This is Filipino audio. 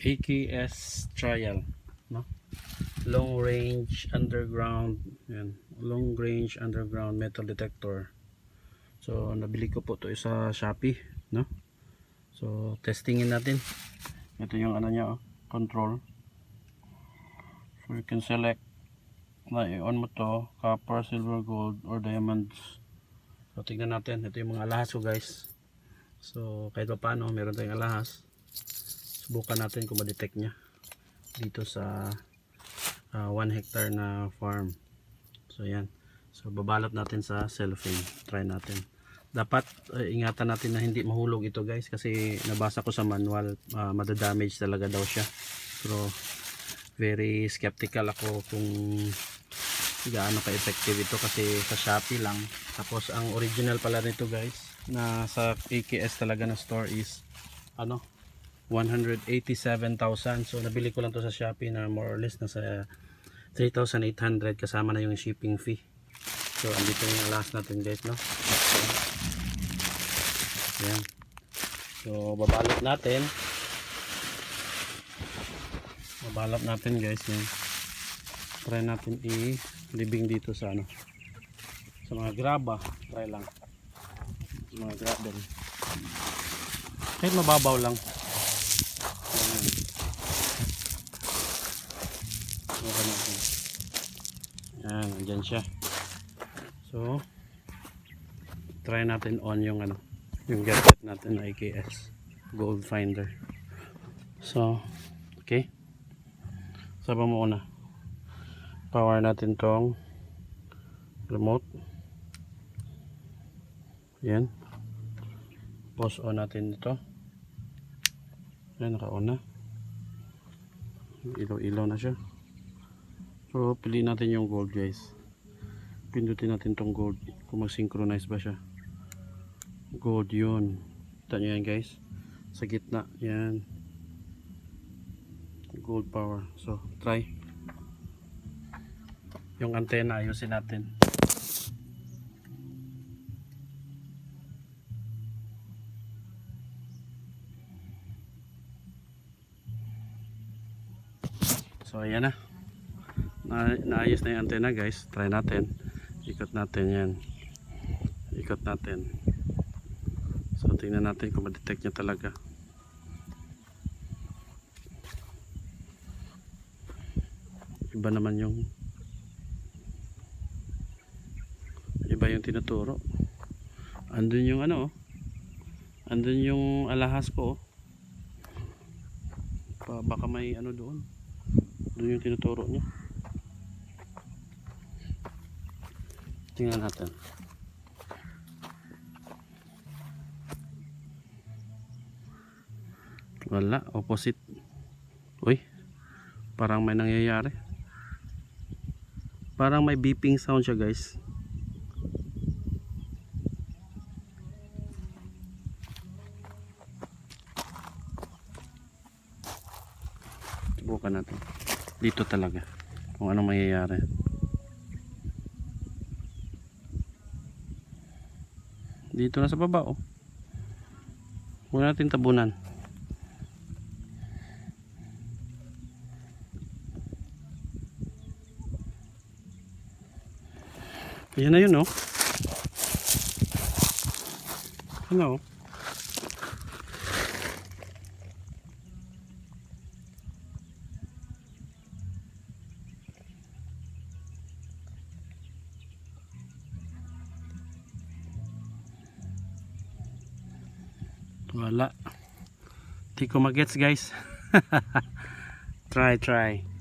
AKS trial, no? Long range underground, yan, long range underground metal detector. So nabili ko po to sa Shopee, no? So testingin natin. Ito yung ano niya, control. So you can select na i-on mo to, copper, silver, gold or diamonds. So tingnan natin, ito yung mga alahas ko guys. So kahit pa paano meron tayong alahas, subukan natin kung ma-detect nya dito sa 1 hectare na farm. So yan, so babalot natin sa cellophane. Try natin. Dapat ingatan natin na hindi mahulog ito guys, kasi nabasa ko sa manual, madadamage talaga daw siya. Pero very skeptical ako kung gaano ka-effective ito, kasi sa Shopee lang. Tapos ang original pala nito guys na sa AKS talaga na store is ano, 187,000. So nabili ko lang to sa Shopee na more or less nasa 3,800 kasama na yung shipping fee. So andito yung last natin guys, no? Ayan. So babalot natin. Babalot natin guys, yan. Try natin i-libing dito sa ano, sa mga graba. Try lang sa mga gravel, kahit mababaw lang. Okay natin. Yan, andyan siya. So try natin on yung ano, yung gadget natin na AKS Gold Finder. So okay, saba mo una, power natin tong remote. Yan, pause on natin ito. Yan, naka-on na, ilaw-ilaw na siya. So piliin natin yung gold guys, pindutin natin tong gold kung mag-synchronize ba siya. Gold yun, kita nyo yan guys, sa gitna yan, gold power. So try yung antena, ayusin natin. So ayan na, naayos na yung antena guys. Try natin, ikot natin yan, ikot natin. So tingnan natin kung ma-detect nya talaga. Iba naman yung tinuturo. Andun yung ano, andun yung alahas ko. Baka may ano doon. Doon yung tinuturo niya. Tingnan natin. Wala, opposite. Uy, parang may nangyayari. Parang may beeping sound siya guys. Subukan natin dito talaga kung ano mangyayari. Dito na sa baba, oh. Huwag natin tabunan. Ayan na yun, oh. Ano? Wala. Di ko magets guys. Try.